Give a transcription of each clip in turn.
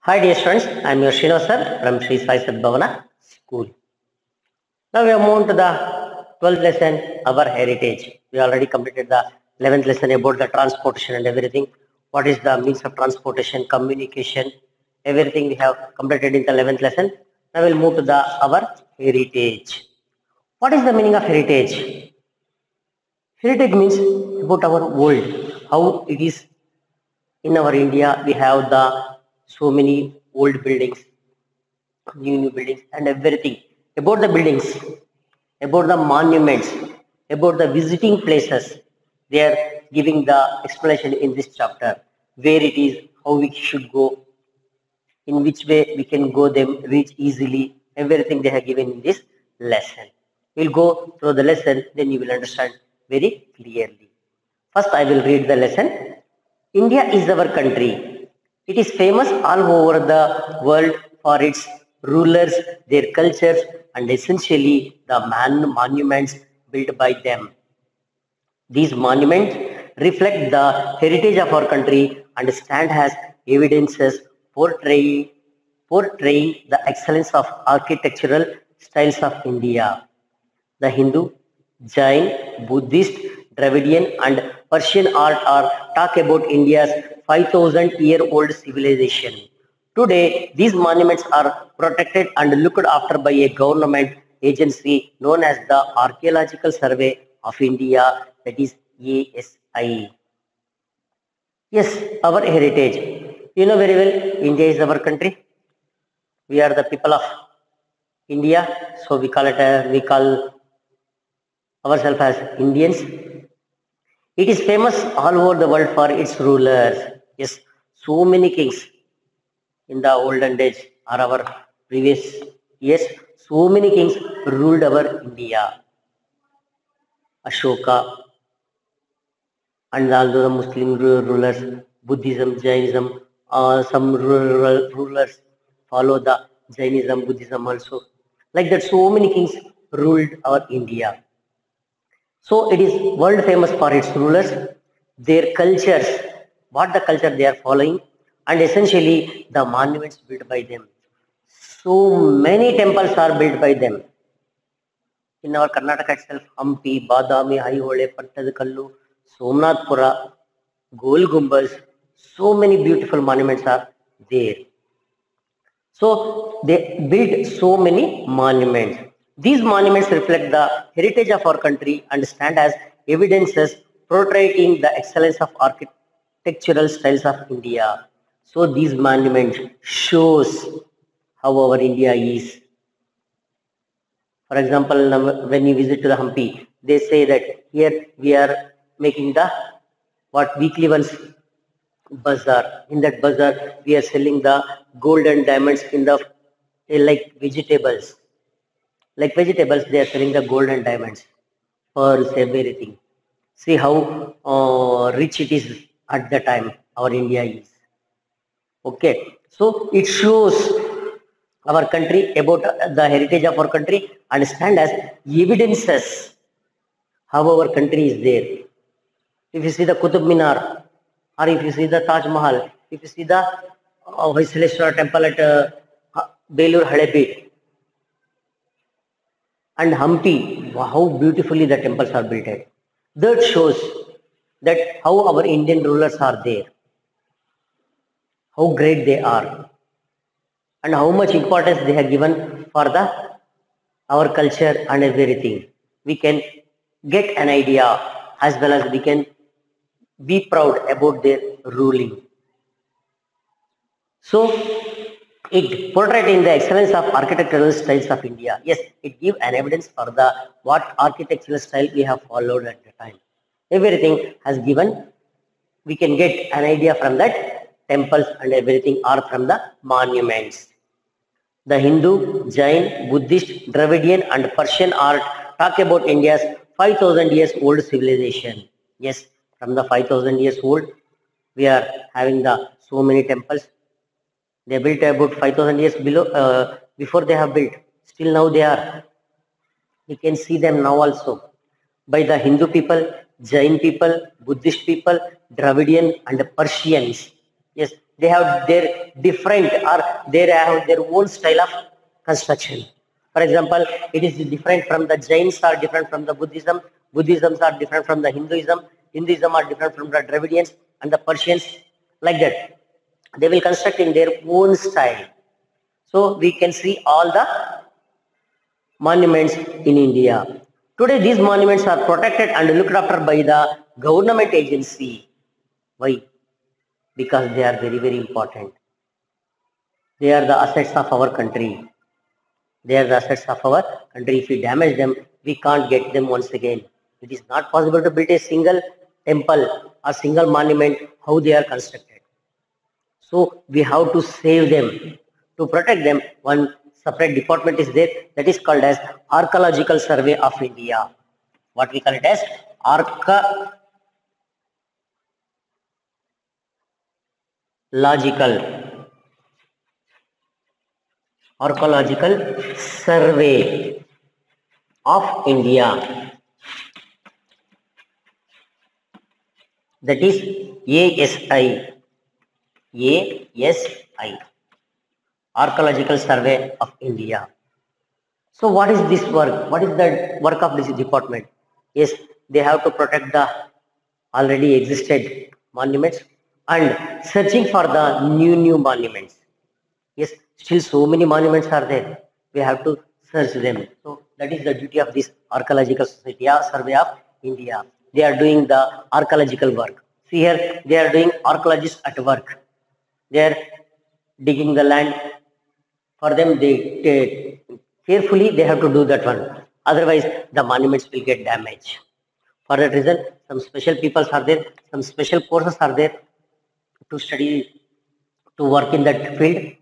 Hi dear students, I am your Srino sir from Sri Sai Sadbhavana School. Now we have moved to the 12th lesson, our heritage. We already completed the 11th lesson about the transportation and everything. What is the means of transportation, communication, everything we have completed in the 11th lesson. Now we'll move to the our heritage. What is the meaning of heritage? Heritage means about our world, how it is in our India. We have the so many old buildings, new buildings and everything about the buildings, about the monuments, about the visiting places. They are giving the explanation in this chapter, where it is, how we should go, in which way we can go them, reach easily. Everything they have given in this lesson. We'll go through the lesson, then you will understand very clearly. First I will read the lesson. India is our country. It is famous all over the world for its rulers, their cultures, and essentially the monuments built by them. These monuments reflect the heritage of our country and stand as evidences portraying the excellence of architectural styles of India. The Hindu, Jain, Buddhist, Dravidian, and Persian art are talk about India's 5,000-year-old civilization. Today, these monuments are protected and looked after by a government agency known as the Archaeological Survey of India, that is ASI. Yes, our heritage. You know very well, India is our country. We are the people of India, so we call ourselves as Indians. It is famous all over the world for its rulers. Yes, so many kings in the olden days or our previous years, so many kings ruled our India. Ashoka and also the Muslim rulers, Buddhism, Jainism, some rulers follow the Jainism, Buddhism also. Like that, so many kings ruled our India. So it is world famous for its rulers, their cultures, what the culture they are following, and essentially the monuments built by them. So many temples are built by them. In our Karnataka itself, Hampi, Badami, Aihole, Pattadakallu, Somnathpura, Gol Gumbaz, so many beautiful monuments are there. So they built so many monuments. These monuments reflect the heritage of our country and stand as evidences portraying the excellence of architectural styles of India. So these monuments shows how our India is. For example, when you visit to the Hampi, they say that here we are making the what weekly once bazaar. In that bazaar, we are selling the gold and diamonds in the like vegetables. Like vegetables, they are selling the gold and diamonds, pearls, everything. See how rich it is at the time our India is. Okay, so it shows our country, about the heritage of our country, and stand as evidences how our country is there. If you see the Qutub Minar, or if you see the Taj Mahal, if you see the Vaishaleshwara temple at Belur Halebid and Hampi, how beautifully the temples are built at. That shows that how our Indian rulers are there, how great they are, and how much importance they have given for the our culture and everything. We can get an idea, as well as we can be proud about their ruling. So it portraying the excellence of architectural styles of India. Yes, it gives an evidence for the what architectural style we have followed at the time. Everything has given, we can get an idea from that temples and everything are from the monuments. The Hindu, Jain, Buddhist, Dravidian and Persian art talk about India's 5,000 years old civilization. Yes, from the 5,000 years old, we are having the so many temples. They built about 5,000 years before they have built. Still now they are. We can see them now also. By the Hindu people, Jain people, Buddhist people, Dravidian and Persians. Yes, They have their different or they have their own style of construction. For example, it is different from the Jains are different from the Buddhism. Buddhisms are different from the Hinduism. Hinduism are different from the Dravidians and the Persians. Like that, they will construct in their own style. So we can see all the monuments in India. Today, these monuments are protected and looked after by the government agency. Why? Because they are very, very important. They are the assets of our country. They are the assets of our country. If we damage them, we can't get them once again. It is not possible to build a single temple or single monument how they are constructed. So we have to save them. To protect them, one separate department is there that is called as Archaeological Survey of India. What we call it as Archaeological Survey of India. That is ASI. ASI. Archaeological Survey of India. So what is this work? What is the work of this department? Yes, they have to protect the already existed monuments and searching for the new monuments. Yes, still so many monuments are there. We have to search them. So that is the duty of this Archaeological Society, Survey of India. They are doing the archaeological work. See here, they are doing archaeologists at work. They are digging the land. For them, they carefully they have to do that one. Otherwise, the monuments will get damaged. For that reason, some special peoples are there, some special courses are there to study, to work in that field.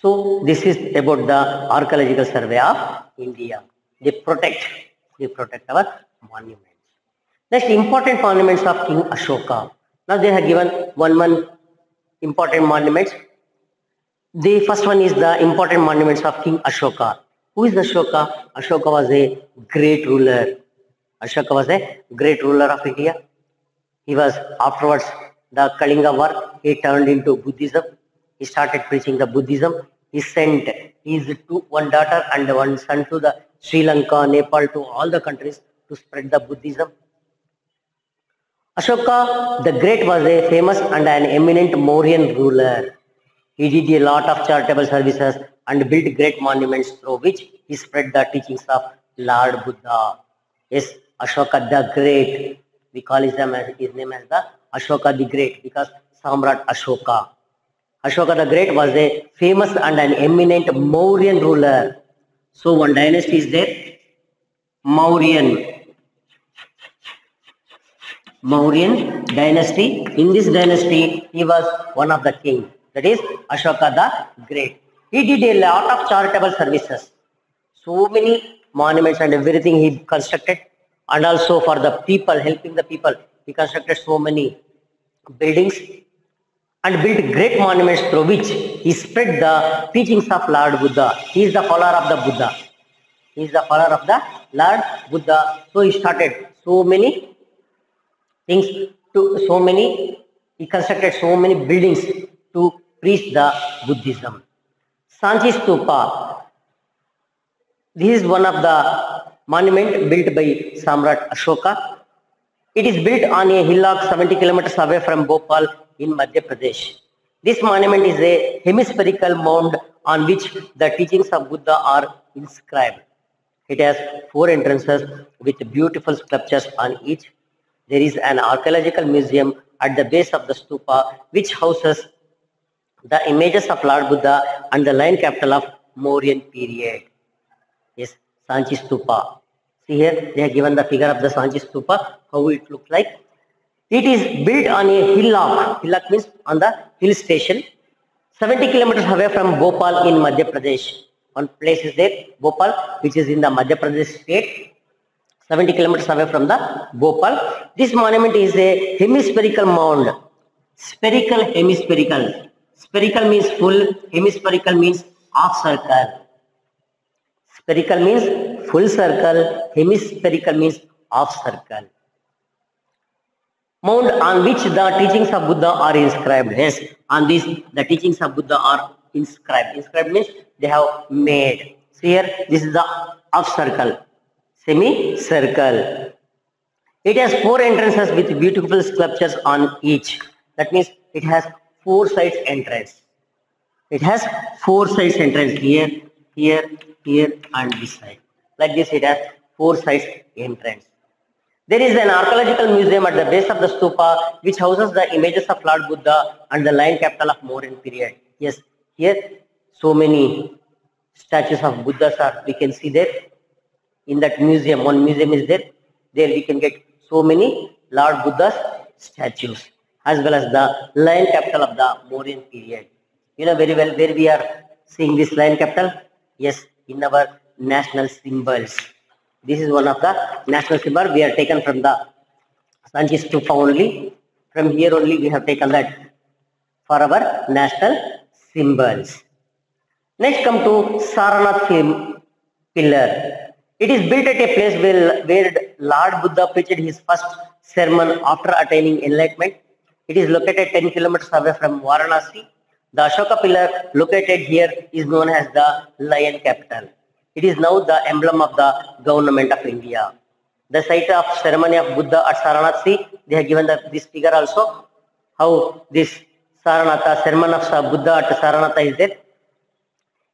So this is about the Archaeological Survey of India. They protect our monuments. Next, important monuments of King Ashoka. Now they have given one important monuments. The first one is the important monuments of King Ashoka. Who is Ashoka? Ashoka was a great ruler. Ashoka was a great ruler of India. He was afterwards the Kalinga War. He turned into Buddhism. He started preaching the Buddhism. He sent his one daughter and one son to the Sri Lanka, Nepal, to all the countries to spread the Buddhism. Ashoka the Great was a famous and an eminent Mauryan ruler. He did a lot of charitable services and built great monuments through which he spread the teachings of Lord Buddha. Yes, Ashoka the Great. We call his name as the Ashoka the Great because Samrat Ashoka. Ashoka the Great was a famous and an eminent Mauryan ruler. So one dynasty is there, Mauryan dynasty. In this dynasty, he was one of the kings. That is Ashoka the Great. He did a lot of charitable services. So many monuments and everything he constructed. And also for the people, helping the people. He constructed so many buildings and built great monuments through which he spread the teachings of Lord Buddha. He is the follower of the Buddha. He is the follower of the Lord Buddha. So he started so many things he constructed so many buildings to preach the Buddhism. Sanchi Stupa. This is one of the monument built by Samrat Ashoka. It is built on a hillock 70 kilometers away from Bhopal in Madhya Pradesh. This monument is a hemispherical mound on which the teachings of Buddha are inscribed. It has 4 entrances with beautiful sculptures on each. There is an archaeological museum at the base of the stupa which houses the images of Lord Buddha and the lion capital of Mauryan period. Yes, Sanchi Stupa. See here, they have given the figure of the Sanchi Stupa, how it looks like. It is built on a hillock. Hillock means on the hill station, 70 kilometers away from Bhopal in Madhya Pradesh. One place is there, Bhopal, which is in the Madhya Pradesh state, 70 kilometers away from the Bhopal. This monument is a hemispherical mound. Spherical, hemispherical. Spherical means full, hemispherical means half circle. Spherical means full circle, hemispherical means half circle. Mound on which the teachings of Buddha are inscribed. Yes, on this the teachings of Buddha are inscribed. Inscribed means they have made. So here this is the half circle, semi-circle. It has four entrances with beautiful sculptures on each. That means it has four sides entrance. It has four sides entrance here, here, here, and this side. Like this, it has four sides entrance. There is an archaeological museum at the base of the stupa which houses the images of Lord Buddha and the lion capital of Mauryan period. Yes, here so many statues of Buddhas are we can see there in that museum. One museum is there. There we can get so many Lord Buddha's statues as well as the lion capital of the Mauryan period. You know very well where we are seeing this lion capital. Yes, in our national symbols. This is one of the national symbols. We are taken from the Sanchi Stupa only. From here only we have taken that for our national symbols. Next come to Saranath pillar. It is built at a place where Lord Buddha preached his first sermon after attaining enlightenment. It is located 10 kilometers away from Varanasi. The Ashoka pillar located here is known as the lion capital. It is now the emblem of the government of India. The site of ceremony of Buddha at Saranath, they have given this figure also, how this Saranatha, sermon of Buddha at Saranatha is there.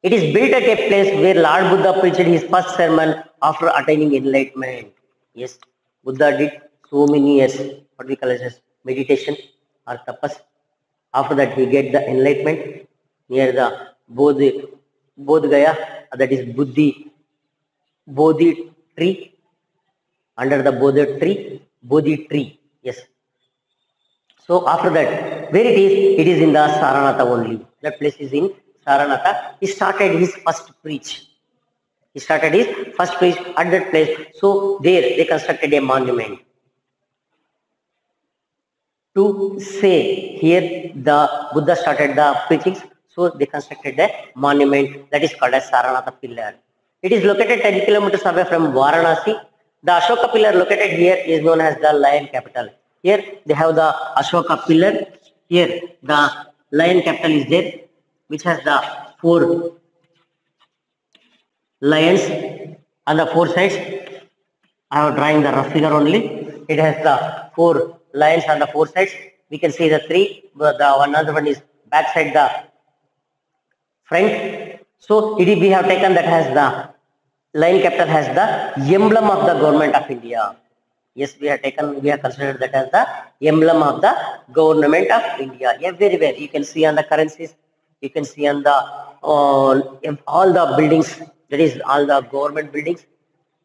It is built at a place where Lord Buddha preached his first sermon after attaining enlightenment. Yes, Buddha did so many years, what we call as meditation or tapas. After that, he get the enlightenment near the Bodh Gaya, that is Bodhi tree, under the Bodhi tree, yes. So after that, where it is in the Saranatha only. That place is in Saranatha. He started his first preach. At that place. So there they constructed a monument. To say here the Buddha started the preachings, so they constructed a monument that is called as Saranatha pillar. It is located 10 kilometers away from Varanasi. The Ashoka pillar located here is known as the lion capital. Here they have the Ashoka pillar. Here the lion capital is there, which has the four lions on the four sides. I am drawing the rough figure only. It has the four lions on the four sides. We can see the three. The another one is back side, the front. So we have taken that has the lion capital has the emblem of the government of India. Yes, we have considered that as the emblem of the government of India. Everywhere you can see on the currencies, you can see on the all the buildings, that is all the government buildings,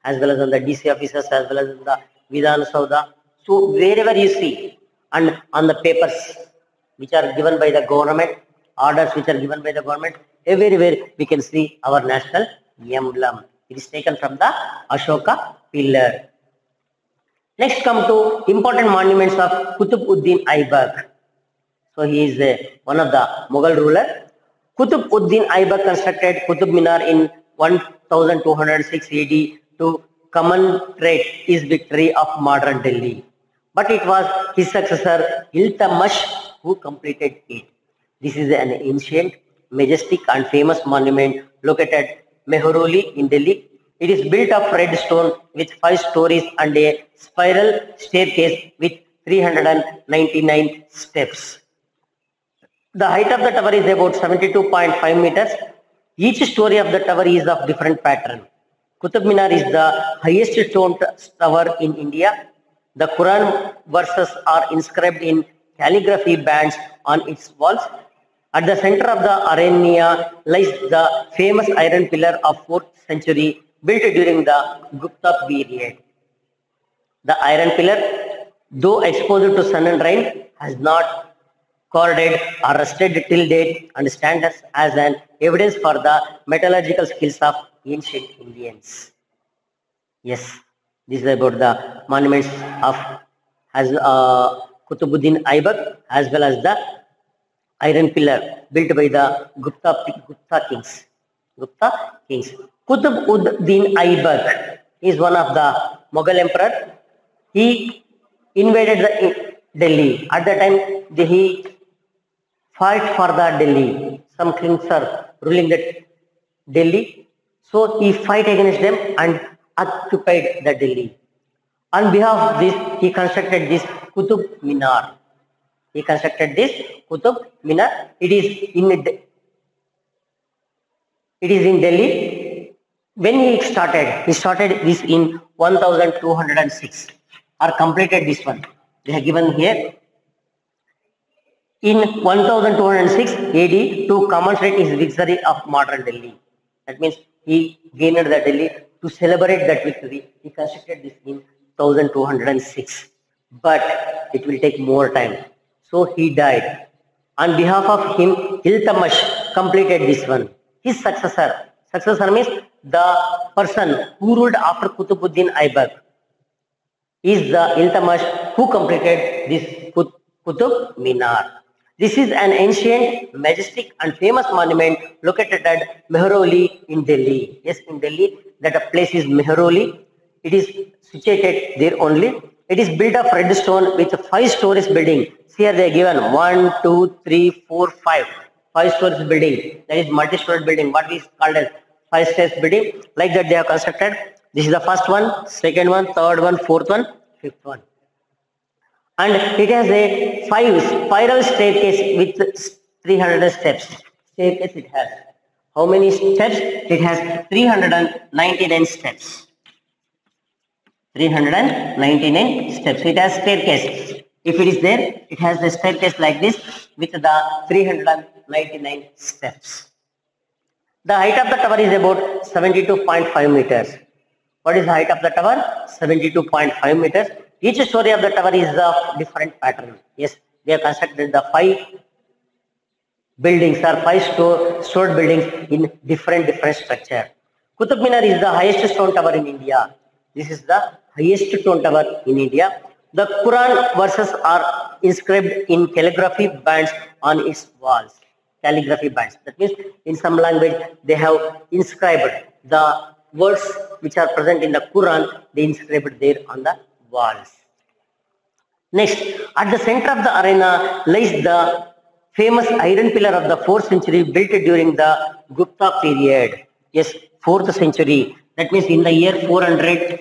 as well as on the DC offices, as well as in the Vidhan Saudha. So wherever you see, and on the papers which are given by the government, orders which are given by the government, everywhere we can see our national emblem. It is taken from the Ashoka pillar. Next come to important monuments of Qutb-ud-Din Aibak. So he is one of the Mughal ruler. Qutb-ud-Din Aibak constructed Qutb Minar in 1206 AD to commemorate his victory of modern Delhi. But it was his successor Iltutmish who completed it. This is an ancient, majestic and famous monument located at Mehrauli in Delhi. It is built of red stone with 5 stories and a spiral staircase with 399 steps. The height of the tower is about 72.5 meters. Each story of the tower is of different pattern. Qutb Minar is the highest stone tower in India. The Quran verses are inscribed in calligraphy bands on its walls. At the center of the arena lies the famous iron pillar of 4th century built during the Gupta period. The iron pillar, though exposed to sun and rain, has not corroded or rusted till date and stands as an evidence for the metallurgical skills of ancient Indians. Yes, this is about the monuments of Qutb-ud-Din Aibak as well as the iron pillar built by the Gupta kings. Qutb-ud-Din Aibak is one of the Mughal emperor. He invaded Delhi. At that time, he fight for the Delhi. Some kings are ruling that Delhi. So he fight against them and occupied the Delhi. On behalf of this, he constructed this Qutub Minar. He constructed this Qutub Minar. It is in Delhi. When he started this in 1206 or completed this one. They have given here in 1206 AD to commemorate his victory of modern Delhi. That means he gained the Delhi. To celebrate that victory, he constructed this in 1206. But it will take more time. So he died. On behalf of him, Iltutmish completed this one. His successor means the person who ruled after Qutbuddin Aibak is the Iltutmish who completed this Qutub Minar. This is an ancient, majestic and famous monument located at Mehrauli in Delhi. Yes, in Delhi, that place is Mehrauli. It is situated there only. It is built of red stone with 5 stories building. Here they are given 1, 2, 3, 4, 5. 5 stories building. That is multi-story building. What is called as 5 stories building. Like that they are constructed. This is the first one, second one, third one, fourth one, fifth one. And it has a 5 spiral staircase with 300 steps. Staircase it has. How many steps? It has 399 steps. 399 steps. It has staircase. If it is there, it has the staircase like this with the 399 steps. The height of the tower is about 72.5 meters. What is the height of the tower? 72.5 meters. Each story of the tower is of different pattern. Yes, they have constructed the 5 buildings or 5 stored buildings in different structure. Qutub Minar is the highest stone tower in India. This is the highest stone tower in India. The Quran verses are inscribed in calligraphy bands on its walls. Calligraphy bands. That means in some language they have inscribed the words which are present in the Quran. They inscribed there on the walls. Next, at the center of the arena lies the famous iron pillar of the 4th century built during the Gupta period. Yes, 4th century. That means in the year 400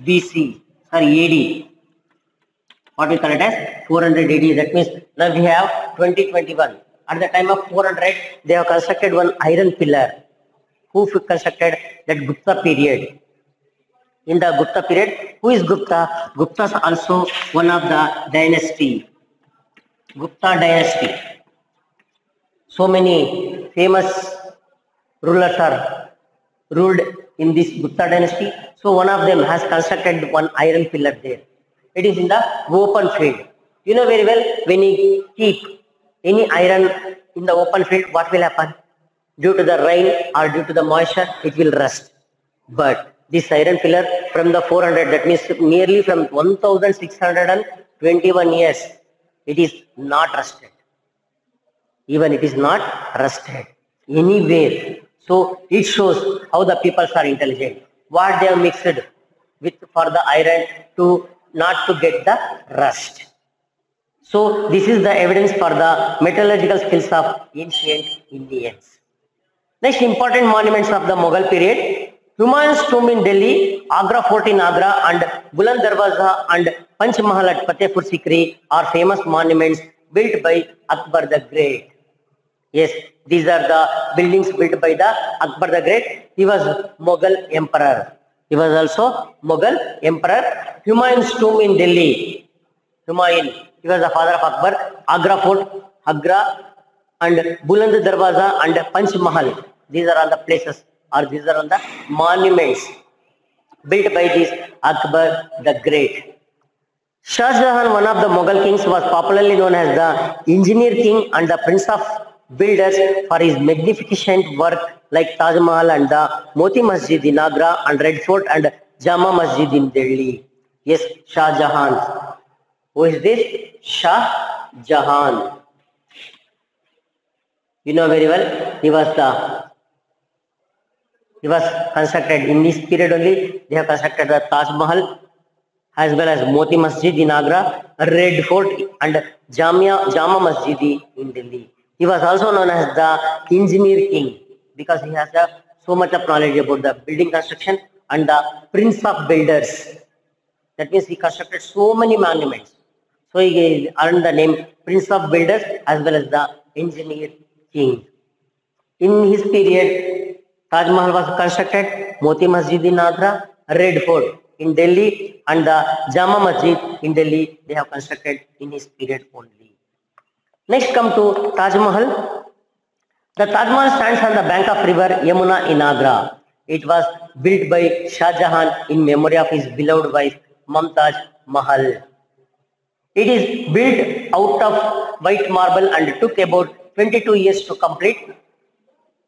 BC or AD. What we call it as 400 AD. That means now we have 2021. At the time of 400, they have constructed one iron pillar. Who constructed that Gupta period? In the Gupta period, who is Gupta? Gupta is also one of the dynasty. Gupta dynasty. So many famous rulers are ruled in this Gupta dynasty. So one of them has constructed one iron pillar there. It is in the open field. You know very well, when you keep any iron in the open field, what will happen? Due to the rain or due to the moisture, it will rust. But this iron pillar from the 400, that means nearly from 1621 years, it is not rusted. Even it is not rusted anywhere. So it shows how the peoples are intelligent. What they have mixed with for the iron to not to get the rust. So this is the evidence for the metallurgical skills of ancient Indians. Next, important monuments of the Mughal period. Humayun's tomb in Delhi, Agra Fort in Agra and Buland Darwaza and Panch Mahal at Fatehpur Sikri are famous monuments built by Akbar the Great. Yes, these are the buildings built by the Akbar the Great. He was Mughal emperor. He was also Mughal emperor. Humayun's tomb in Delhi. Humayun, he was the father of Akbar. Agra Fort, Agra and Buland Darwaza and Panch Mahal. These are all the places or these are all the monuments built by this Akbar the Great. Shah Jahan, one of the Mughal kings, was popularly known as the engineer king and the prince of builders for his magnificent work like Taj Mahal and the Moti Masjid in Agra and Red Fort and Jama Masjid in Delhi. Yes, Shah Jahan. Who is this? Shah Jahan. You know very well, he was constructed in this period only. They have constructed the Taj Mahal as well as Moti Masjid in Agra, Red Fort, and Jama Masjid in Delhi. He was also known as the Engineer King because he has so much of knowledge about the building construction and the Prince of Builders. That means he constructed so many monuments. So he earned the name Prince of Builders as well as the Engineer King. In his period, Taj Mahal was constructed, Moti Masjid in Agra, Red Fort in Delhi, and the Jama Masjid in Delhi, they have constructed in his period only. Next come to Taj Mahal. The Taj Mahal stands on the bank of river Yamuna in Agra. It was built by Shah Jahan in memory of his beloved wife Mumtaz Mahal. It is built out of white marble and took about 22 years to complete.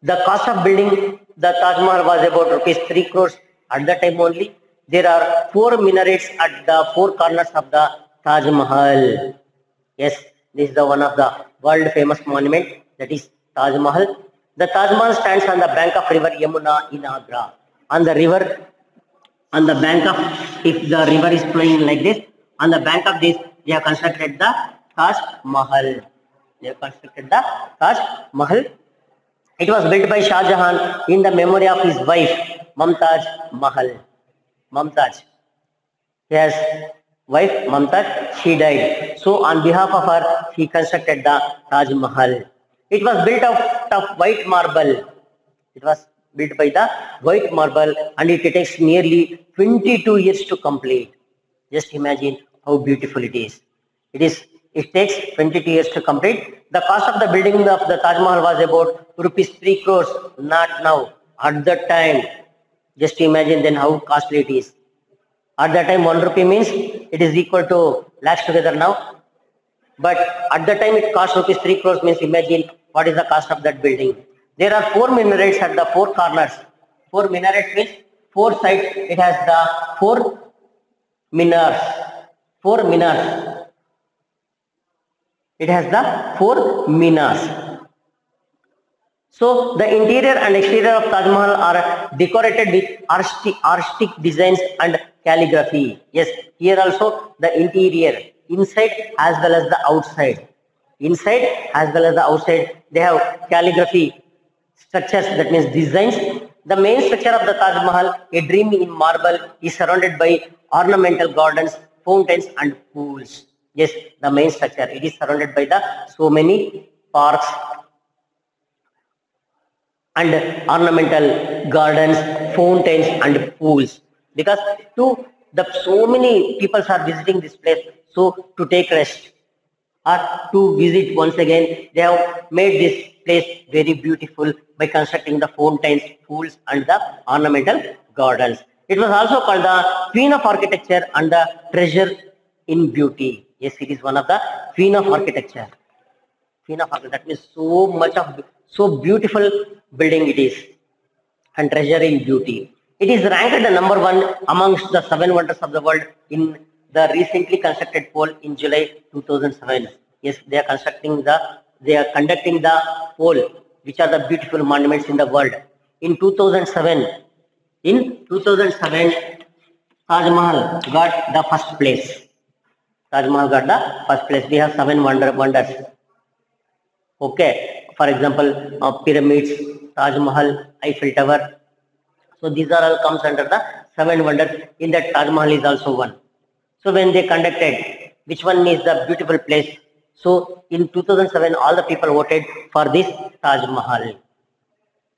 The cost of building the Taj Mahal was about rupees 3 crores at the time only. There are 4 minarets at the 4 corners of the Taj Mahal. Yes, this is the one of the world famous monument, that is Taj Mahal. The Taj Mahal stands on the bank of river Yamuna in Agra. On the river, on the bank of, if the river is flowing like this, on the bank of this, they have constructed the Taj Mahal. They have constructed the Taj Mahal. It was built by Shah Jahan in the memory of his wife Mumtaz Mahal. Mumtaz. His wife Mumtaz, she died. So on behalf of her, he constructed the Taj Mahal. It was built of white marble. It was built by the white marble and it takes nearly 22 years to complete. Just imagine how beautiful it is. It takes 22 years to complete. The cost of the building of the Taj Mahal was about rupees 3 crores, not now. At that time, just imagine then how costly it is. At that time, 1 rupee means it is equal to lakhs together now. But at that time, it cost rupees 3 crores means imagine what is the cost of that building. There are 4 minarets at the 4 corners. 4 minarets means 4 sides. It has the 4 minars. 4 minars. It has the 4 minars. So the interior and exterior of Taj Mahal are decorated with artistic designs and calligraphy. Yes, here also the interior, inside as well as the outside. Inside as well as the outside, they have calligraphy structures, that means designs. The main structure of the Taj Mahal, a dream in marble, is surrounded by ornamental gardens, fountains and pools. Yes, the main structure, it is surrounded by the so many parks and ornamental gardens, fountains and pools. Because so many people are visiting this place, so to take rest or to visit once again, they have made this place very beautiful by constructing the fountains, pools and the ornamental gardens. It was also called the Queen of Architecture and the Treasure in Beauty. Yes, it is one of the Queen of Architecture. Queen of Architecture, that means so beautiful building it is, and treasure in beauty. It is ranked the number 1 amongst the 7 wonders of the world in the recently constructed poll in July 2007. Yes, they are conducting the poll, which are the beautiful monuments in the world. In 2007, Taj Mahal got the first place. Taj Mahal got the first place. We have 7 wonders. Okay, for example, pyramids, Taj Mahal, Eiffel Tower. So these are all comes under the 7 wonders. In that, Taj Mahal is also one. So when they conducted, which one is the beautiful place? So in 2007, all the people voted for this Taj Mahal.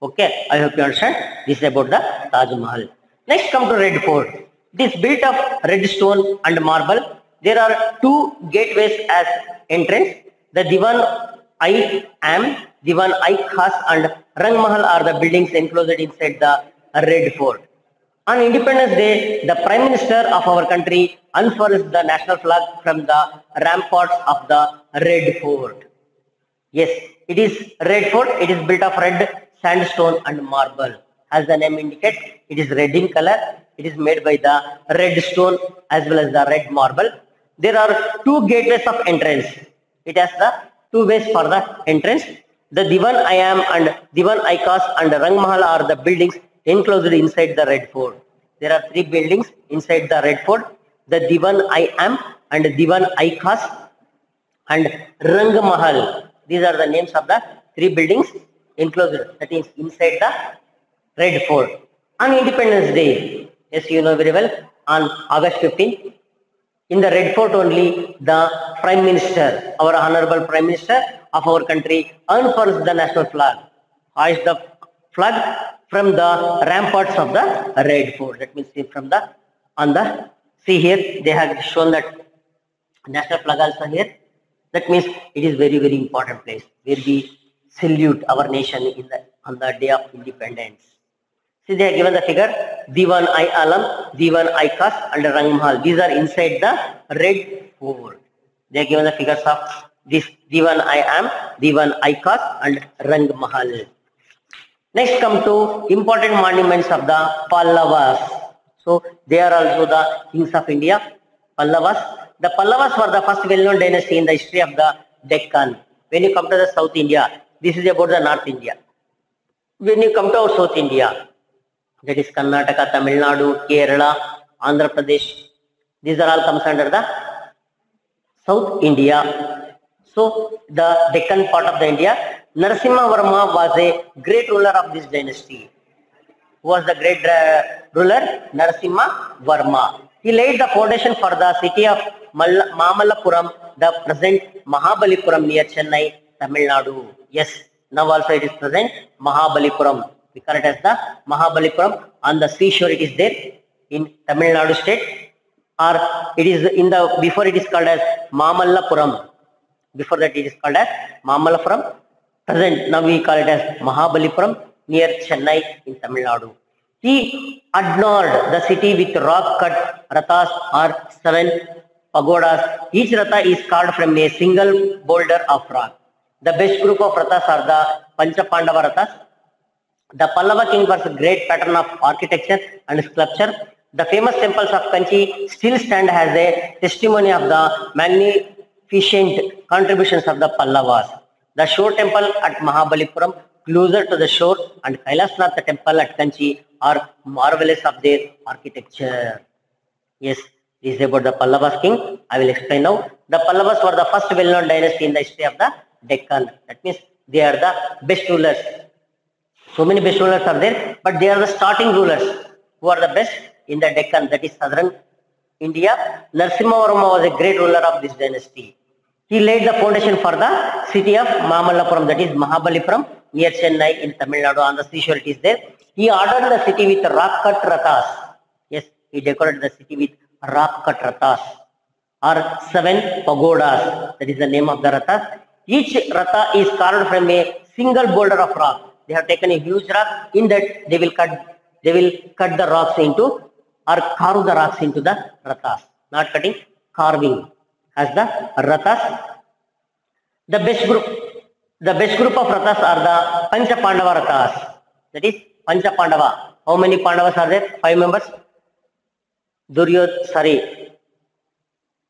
Okay, I hope you understand. This is about the Taj Mahal. Next, come to Red Fort. It is built of red stone and marble. There are 2 gateways as entrance. The Diwan I Khas and Rang Mahal are the buildings enclosed inside the Red Fort. On Independence Day, the Prime Minister of our country unfurls the national flag from the ramparts of the Red Fort. Yes, it is Red Fort. It is built of red sandstone and marble. As the name indicates, it is red in color. It is made by the red stone as well as the red marble. There are 2 gateways of entrance. It has the 2 ways for the entrance. The Diwan Ayam and Diwan Ikas and Rang Mahal are the buildings enclosed inside the Red Fort. There are 3 buildings inside the Red Fort. the Divan I Am and Divan I Khas and Rang Mahal. These are the names of the three buildings enclosed, that is inside the Red Fort. On Independence Day, yes, you know very well, on August 15th, in the Red Fort only, the Prime Minister, our Honorable Prime Minister of our country, unfurls the national flag, hoists the flag from the ramparts of the Red Fort. That means from the, on the, see here, they have shown that national flag also here. That means it is very, very important place where we salute our nation in the, on the day of independence. See, they have given the figure Diwan I Alam, Diwan I Khas and Rang Mahal. These are inside the Red Fort. They have given the figures of this Diwan I Am, Diwan I Khas and Rang Mahal. Next come to important monuments of the Pallavas. So they are also the kings of India, Pallavas. The Pallavas were the first well-known dynasty in the history of the Deccan. When you come to the South India, this is about the North India. When you come to our South India, that is Karnataka, Tamil Nadu, Kerala, Andhra Pradesh, these are all comes under the South India. So the Deccan part of the India, Narasimha Varma was a great ruler of this dynasty. Who was the great ruler? Narasimha Varma. He laid the foundation for the city of Mamallapuram, the present Mahabalipuram near Chennai, Tamil Nadu. Yes, now also it is present Mahabalipuram. We call it as the Mahabalipuram. On the seashore it is there in Tamil Nadu state, or it is in the, before it is called as Mamallapuram. Before that it is called as Mamallapuram. Present, now we call it as Mahabalipuram near Chennai in Tamil Nadu. He adorned the city with rock-cut rathas or 7 pagodas. Each ratha is carved from a single boulder of rock. The best group of rathas are the Pancha Pandava rathas. The Pallava king was a great pattern of architecture and sculpture. The famous temples of Kanchi still stand as a testimony of the magnificent contributions of the Pallavas. The shore temple at Mahabalipuram, closer to the shore, and Kailasnath temple at Kanchi are marvelous of their architecture. Yes, this is about the Pallavas king. I will explain now. The Pallavas were the first well-known dynasty in the history of the Deccan. That means they are the best rulers. So many best rulers are there, but they are the starting rulers who are the best in the Deccan, that is southern India. Narasimha Varma was a great ruler of this dynasty. He laid the foundation for the city of Mamallapuram, that is Mahabalipuram, near Chennai in Tamil Nadu. On the seashore it is there. He ordered the city with rock-cut rathas. Yes, he decorated the city with rock-cut rathas or 7 pagodas. That is the name of the rathas. Each ratha is carved from a single boulder of rock. They have taken a huge rock. In that they will cut the rocks into, or carve the rocks into the rathas. Not cutting, carving as the rathas. The best group of rathas are the Pancha Pandava rathas. That is Pancha Pandava. How many Pandavas are there? 5 members.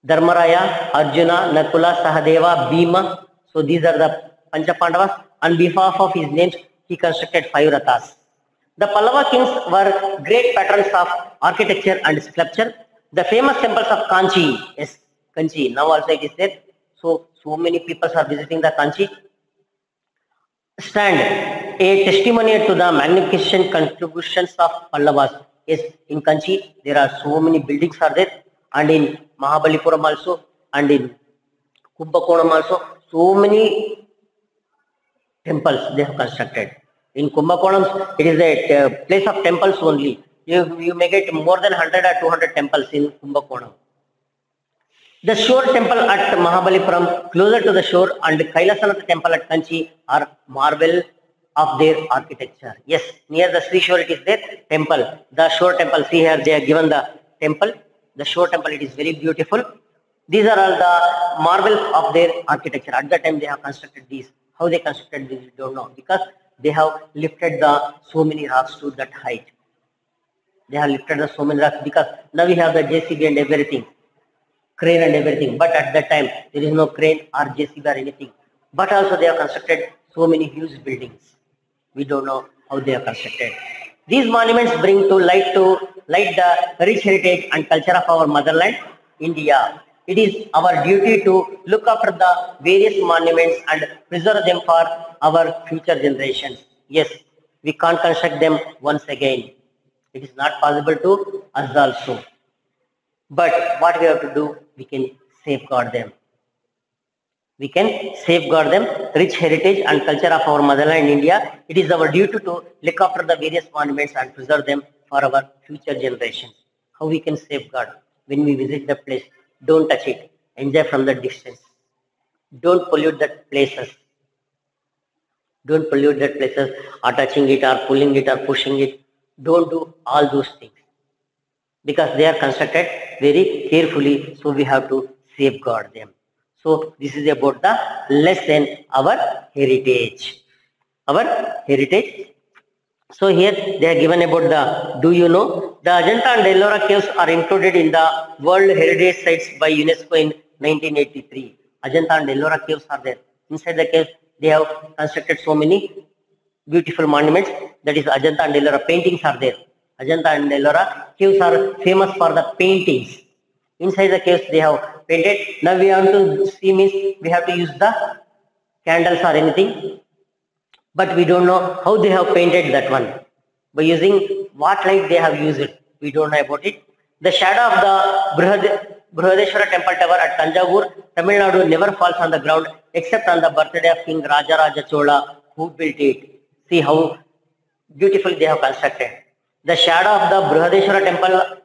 Dharmaraya, Arjuna, Nakula, Sahadeva, Bhima. So these are the Pancha Pandavas. On behalf of his names, he constructed 5 rathas. The Pallava kings were great patrons of architecture and sculpture. The famous temples of Kanchi, yes, Kanchi, now also it is there. So many people are visiting the Kanchi. Stand a testimony to the magnificent contributions of Pallavas. Yes, in Kanchi there are so many buildings are there, and in Mahabalipuram also, and in Kumbakonam also, so many temples they have constructed. In Kumbakonam, it is a place of temples only. You may get more than 100 or 200 temples in Kumbakonam. The shore temple at Mahabalipuram, closer to the shore, and Kailasanath temple at Kanchi are marvel of their architecture. Yes, near the seashore it is there, temple. The shore temple, see here they are given the temple. The shore temple, it is very beautiful. These are all the marvels of their architecture. At that time they have constructed these. How they constructed this, we don't know, because they have lifted the so many rocks to that height. They have lifted the so many rocks because now we have the JCB and everything, crane and everything. But at that time there is no crane or JCB or anything. But also they have constructed so many huge buildings. We don't know how they are constructed. These monuments bring to light to like the rich heritage and culture of our motherland, India. It is our duty to look after the various monuments and preserve them for our future generations. Yes, we can't construct them once again. It is not possible to us also. But what we have to do, we can safeguard them. We can safeguard them, rich heritage and culture of our motherland India. It is our duty to look after the various monuments and preserve them for our future generations. How we can safeguard? When we visit the place, don't touch it. Enjoy from the distance. Don't pollute that places. Don't pollute that places or touching it or pulling it or pushing it. Don't do all those things because they are constructed very carefully, so we have to safeguard them. So this is about the lesson our heritage. Our heritage. So here they are given about the, do you know, the Ajanta and Ellora caves are included in the World Heritage Sites by UNESCO in 1983. Ajanta and Ellora caves are there. Inside the caves they have constructed so many beautiful monuments, that is Ajanta and Ellora. Paintings are there. Ajanta and Ellora caves are famous for the paintings. Inside the caves they have painted. Now we have to see means we have to use the candles or anything, but we don't know how they have painted that one. By using what light they have used it, we don't know about it. The shadow of the Brihadeshwara temple tower at Tanjavur, Tamil Nadu never falls on the ground except on the birthday of King Rajaraja Chola, who built it. See how beautifully they have constructed. The shadow of the Brihadeshwara temple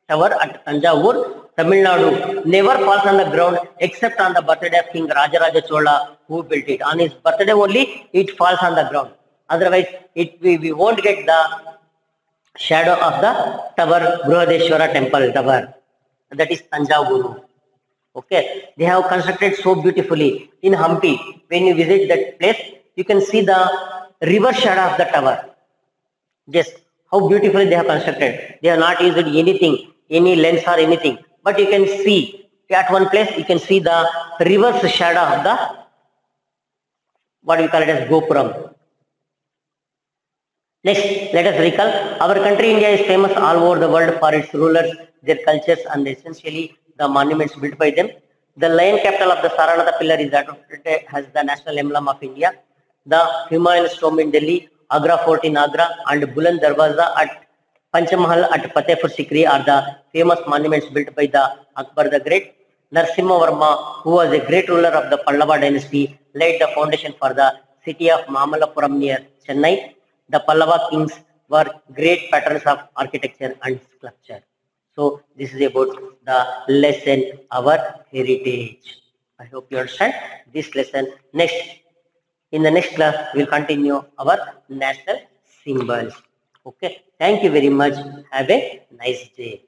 tower at Tanjavur, Tamil Nadu never falls on the ground except on the birthday of King Rajaraja Chola, who built it. On his birthday only it falls on the ground. Otherwise we won't get the shadow of the tower, Brihadeshwara temple tower. That is Tanjavur. Okay, they have constructed so beautifully in Hampi. When you visit that place, you can see the river shadow of the tower. Just how beautifully they have constructed. They have not used anything, any lens or anything. But you can see at one place, you can see the reverse shadow of the, what we call it as Gopuram. Next, let us recall. Our country India is famous all over the world for its rulers, their cultures, and essentially the monuments built by them. The lion capital of the Saranatha pillar is adopted as the national emblem of India. The Himalayan Tomb in Delhi, Agra Fort in Agra, and Buland Darwaza at Panchamahal at Fatehpur Sikri are the famous monuments built by the Akbar the Great. Narasimha Varma, who was a great ruler of the Pallava dynasty, laid the foundation for the city of Mamalapuram near Chennai. The Pallava kings were great patrons of architecture and sculpture. So this is about the lesson, our heritage. I hope you understand this lesson. Next, in the next class, we will continue our national symbols. Okay. Thank you very much. Have a nice day.